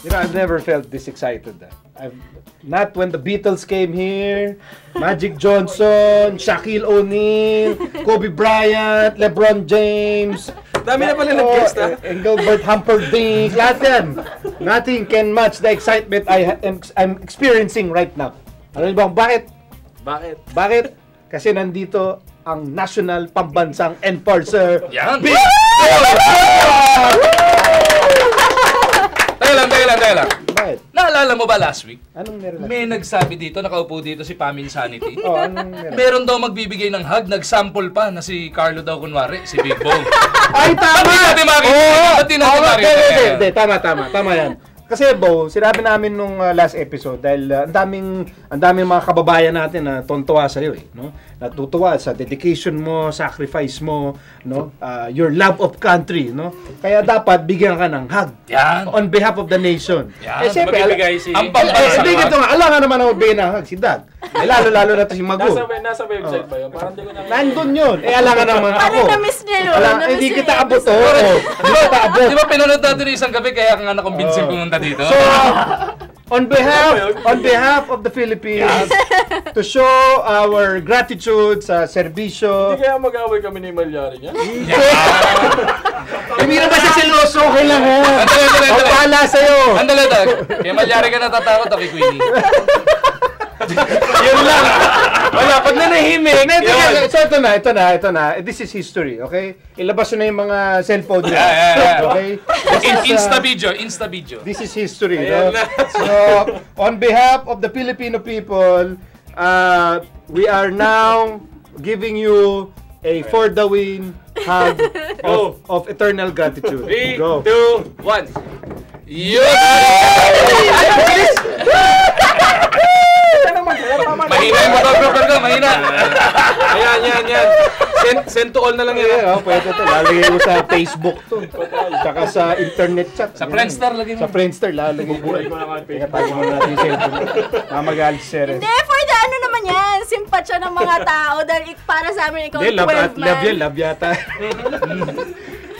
You know, I've never felt this excited. Not when the Beatles came here, Magic Johnson, Shaquille O'Neal, Kobe Bryant, LeBron James. Dami na pala nag-guest, ha? Engelbert Humperdinck, lahat yan. Nothing can match the excitement I'm experiencing right now. Ano ba? Bakit? Bakit? Kasi nandito ang national pambansang enforcer. Yan! Teka lang. Bakit? Naalala mo ba last week? Anong meron? May nagsabi dito, nakaupo dito si Pam Insanity. Anong meron? Meron daw magbibigay ng hug, nag-sample pa na si Carlo daw kunwari, si Big Bo. Ay, tama! Ba't di natin makita? Tama yan. Kasi Bo, sinabi namin nung last episode dahil ang daming mga kababayan natin na tontuwa sa iyo no? Natutuwa sa dedication mo, sacrifice mo, no? Your love of country, no? Kaya dapat bigyan ka ng hug. Yan. On behalf of the nation. Yan. Siyempre, ang pambansa. ito nga, alam nga naman ako bigyan ng hug si Dag. Lalo na to si Magu. Nasa website pa yun. Parang di ko na... Nandun yun. Alam nga naman ako. Na-miss niya yun. Hindi kita abot, Hindi kita abot. Di ba pinanood natin isang gabi kaya ka nga nakumbinsin pumunta dito? So, on behalf of the Philippines, to show our gratitude sa serbisyo. Hindi kaya mag-away kami ni Malyari niya? Hindi na ba siya seloso? Okay lang ha? Andali. Pala sa'yo. Andali, Dag. Kaya Malyari ka natatakot o kay Queenie? Yun lang. Wala, pag nanahimik. So, ito na. This is history, okay? Ilabas nyo na yung mga cellphone nyo. Okay? Insta video. This is history. No? So, on behalf of the Filipino people, we are now giving you a for the win hug of eternal gratitude. 3, Go. 2, 1. Yun! Mahina yung photographer ko, mahina. Ayan. Send to all na lang yan. Pwede ito. Lalagay mo sa Facebook to. Tsaka sa internet chat. Sa Friendster lagi mo. Sa Friendster lalagay mo. Teka, tayo mo natin yung cellphone. Mamagal si Ceres. Hindi, for the ano naman yan. Simpatsya ng mga tao dahil para sa amin ikaw 12 man. Love yata.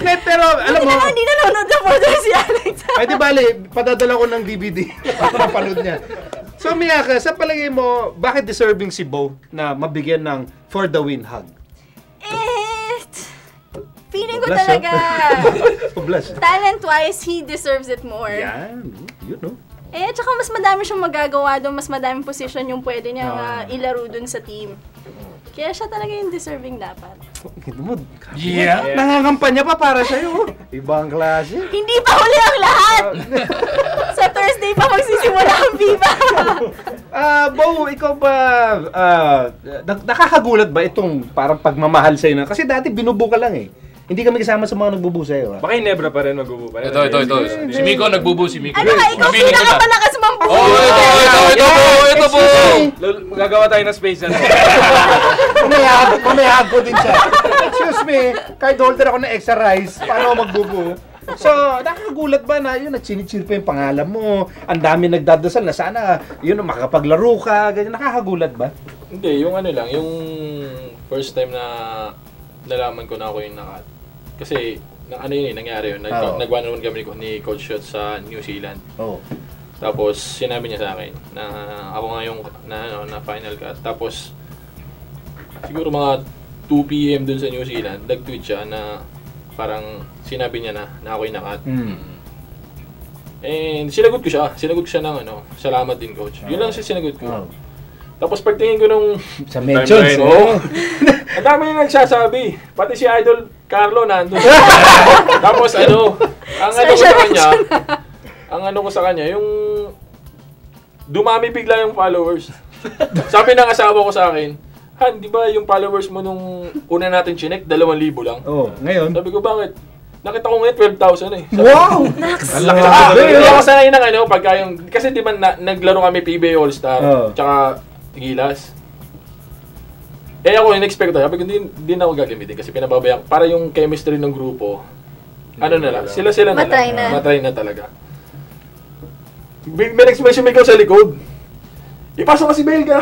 Pero alam mo, hindi nanonood na po si Alex. ay di bali, padadala ko ng DVD para mapanood niya. So Miyaka, sa palagay mo, bakit deserving si Bo na mabigyan ng for the win hug? Feeling ko talaga, Blush. talent-wise, he deserves it more. Yan, you know. Tsaka mas madami siyang magagawa doon, mas madaming position yung pwede niyang ilaro doon sa team. Kaya siya talaga yung deserving dapat. Ito mo, Yeah. nangangampanya pa para sa'yo. Ibang klase. Hindi pa huli ang lahat! Sa Thursday pa magsisimula ang Viva! Bo, ikaw ba, nakakagulat ba itong parang pagmamahal sa'yo na? Kasi dati binubo ka lang eh. Hindi kami kasama sa mga nagbubo sa'yo. Baka yung Nebra pa rin magbubo pa rin. Ito. Si Miko nagbubo, si Miko. Ano ka, ikaw pinakamalakas mambuo! Ito po! Magagawa tayo ng space yan. Mamayahag ko din siya. Excuse me, kahit holder ako ng extra rice, paano ako magbubo? So, nakakagulat ba na yun, nagsinichir pa yung pangalan mo, ang dami nagdadasal na sana, yun, makapaglaro ka, ganyan, nakakagulat ba? Hindi, yung ano lang, yung first time na nalaman ko na ako yung nakat. Kasi, ano yun nangyari yun, nag-one-on-one kami ni Coach Shot sa New Zealand. Tapos, sinabi niya sa akin na ako nga yung na final cut. Tapos, siguro mga 2 PM dun sa New Zealand, nag-tweet siya na parang sinabi niya na ako yung nakat. And sinagot ko siya ng salamat din coach. Yun lang siya sinagot ko. Tapos pagtingin ko nung sa mentions, ang dami yung nagsasabi. Pati si Idol Carlo nandun. Tapos ang ano ko sa kanya, yung dumami bigla yung followers. Sabi ng asawa ko sa akin, Han, di ba yung followers mo nung una natin chinek, 2,000 lang? Ngayon? Sabi ko, bakit? Nakita ko ngayon 12,000 eh. Wow! Ang laki na. Hindi ako sanay ng pagka yung, kasi di ba naglaro kami PBA All-Star, tsaka Gilas. Ako in-expect ko, sabi ko, hindi na ako gagamitin kasi pinababayaan. Para yung chemistry ng grupo, ano na lang, sila na lang. Matry na talaga. May expression ko sa likod. ipasok ka si Belga!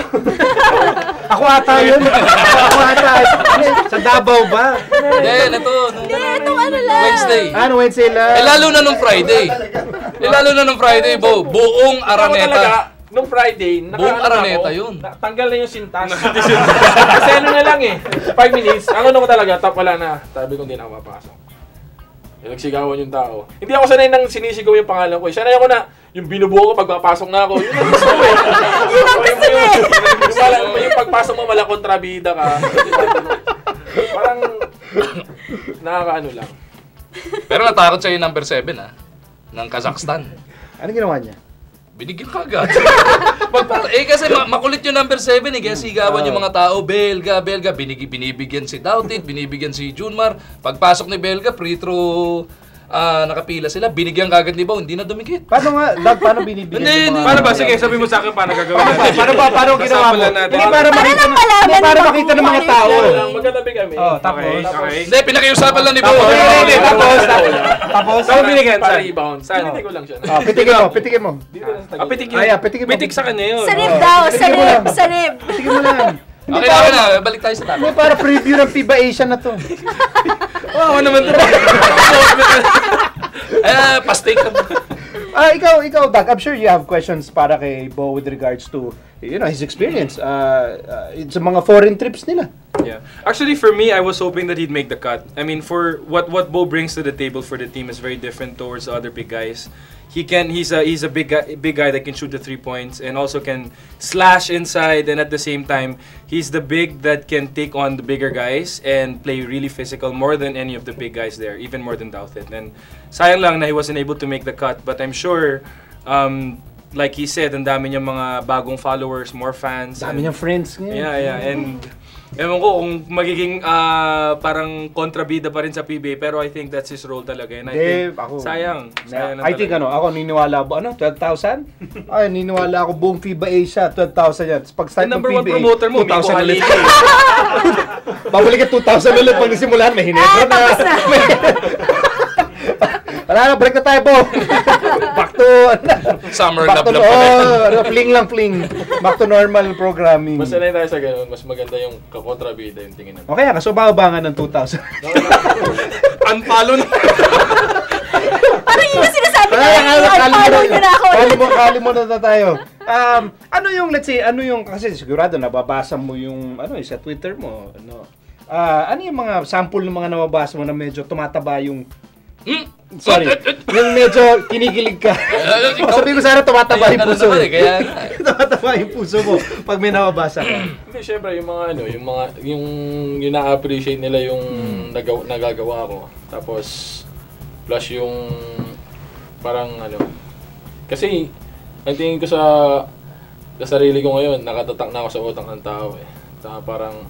Ako ata yun. Ako ata. Sa Davao ba? Hindi, ito. Itong ano lang. Wednesday. Ano, Wednesday lang? Lalo na nung Friday. Lalo na nung Friday, buong Araneta. Nung Friday, Buong Araneta yun. Tanggal na yung sintas. Kasi ano na lang 5 minutes. Ang ano ko talaga, top wala na. Sabi ko hindi na ako mapasok. Nagsigawan yung tao. Hindi ako sanay nang sinisigaw yung pangalan ko. Sanay ako na yung binubuo ko pagpapasok na ako. Yun ang gusto ko eh. Yun ang gusto ko eh. Yung pagpasok mo mala kontrabida ka. Parang nakakaano lang. Pero natakot siya yung number 7 ng Kazakhstan. Ano ginawa niya? Binigyan ka agad. Kasi makulit yung number 7 kaya sigawan yung mga tao, Belga. Binibigyan si Doughtit, binibigyan si Junmar. Pagpasok ni Belga, free throw, nakapila sila. Binigyan kagad ni Bo, hindi na dumikit. Paano nga, Doug, paano binibigyan? Hindi. Paano ba? Sige, sabi mo sa akin paano gagawin natin. Paano ginawa mo? natin. Hindi, para makita ng mga tao. Magkatabi kami. Tapos. Okay. Hindi, pinakiusapan lang ni Bo. Tapos. Saan binigyan? Para rebound. Saan? Hindi ko lang siya. Pitikin mo. Dito lang sa Pitikin mo. Pitik sa kanya yun. Sa rib daw, sa rib. Pitikin mo lang. Okay na, balik tayo sa topic. Hindi, para preview ng FIBA Asia na to. Oo naman ito. Pastik. Ikaw, Doug, I'm sure you have questions para kay Bo with regards to, his experience. Sa mga foreign trips nila. Yeah. Actually, for me, I was hoping that he'd make the cut. I mean, for what Bo brings to the table for the team is very different towards the other big guys. He's a big guy that can shoot the 3 points and also can slash inside, and at the same time, he's the big that can take on the bigger guys and play really physical more than any of the big guys there, even more than Douthit. And sayang lang na he wasn't able to make the cut, but I'm sure like he said, ang dami niyang mga bagong followers, more fans. Dami niyang friends ngayon. Yeah, and ewan ko kung magiging parang kontrabida pa rin sa PBA, pero I think that's his role talaga. And I think, sayang I think ako niniwala ako, 12,000? Ay, niniwala ako buong FIBA Asia, 12,000 yan. Pag start ng PBA, number 1 promoter mo, 2,000 ulit. Babalik ka 2,000 ulit pag nasimulan, may hinebra na. Wala na, break na tayo po. Back to Summer back love to fling. Back to normal programming. Mas sanay tayo sa ganun, mas maganda yung kakontrabida yung tingin namin. Okay, so bababa nga ng 2,000. unfollow na. Parang yun yung sinasabi ko. Unfollow nyo na ako. Kali mo na tayo. Ano yung, let's say, kasi sigurado nababasa mo yung, sa Twitter mo, ano yung mga sample ng mga nababasa mo na medyo tumataba yung sorry. Yung medyo kinikilig ka. Sabi ko sana tumataba yung puso. Tumataba yung puso mo pag may nababasa ka. Hindi, syempre yung mga yung na-appreciate nila yung nagagawa ko. Tapos plus yung parang kasi ang tingin ko sa sarili ko ngayon, nakatatak na ako sa utang ng tao eh. Parang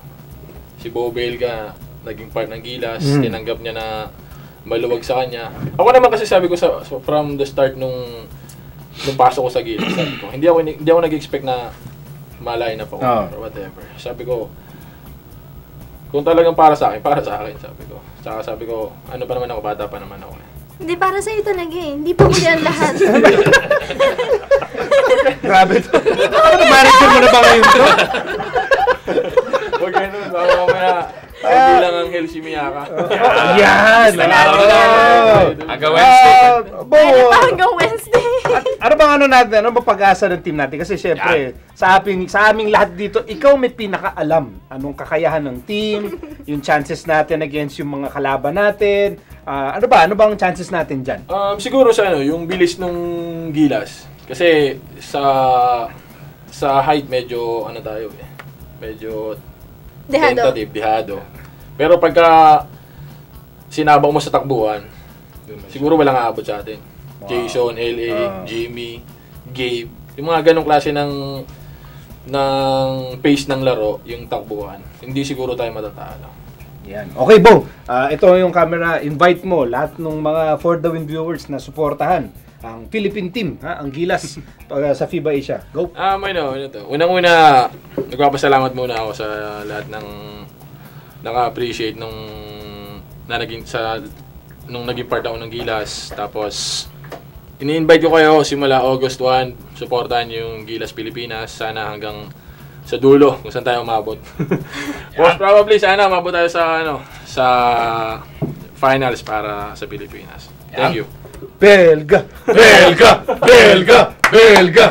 si Bo Belga naging part ng Gilas, tinanggap niya na maluwag sa kanya. Ako naman kasi sabi ko from the start nung pasok ko sa Gilas, sabi ko, hindi ako nag-expect na malay na pa ako or whatever. Sabi ko, kung talagang para sa akin, sabi ko. Saka sabi ko, ano pa naman ako, bata pa naman ako. Hindi, para sa'yo talaga eh. Hindi pa muli ang lahat. Grabe to. Manager mo na ba ngayon to? Huwag ganun, baka mamaya hindi lang ang Hel si Miyaka. Yan! Hanggang Wednesday. Hanggang Wednesday. Ano bang natin? Ano ba pag-asa ng team natin? Kasi syempre, sa aming lahat dito, ikaw may pinakaalam. Anong kakayahan ng team, yung chances natin against yung mga kalaban natin. Ano bang chances natin dyan? Siguro yung bilis nung Gilas. Kasi sa height medyo tayo eh. Medyo dehado. Pero pagka sinabang mo sa takbuhan, siguro walang aabot sa atin. Wow. Jason, LA, Jimmy, Gabe, yung mga ganong klase ng pace ng laro, yung takbuhan. Hindi siguro tayo matatalo. Yan. Okay, Bo. Ito yung camera. Invite mo lahat ng mga For the Win viewers na suportahan ang Philippine team, ang Gilas sa FIBA Asia. Go. Unang-una, nagpapasalamat muna ako sa lahat ng naka-appreciate nung naging part ako ng Gilas. Tapos ini-invite ko kayo simula August 1, supportahan yung Gilas Pilipinas. Sana hanggang sa dulo kung saan tayo umabot. Most probably sana umabot tayo sa finals para sa Pilipinas. Thank you. Belga! Belga! Belga! Belga!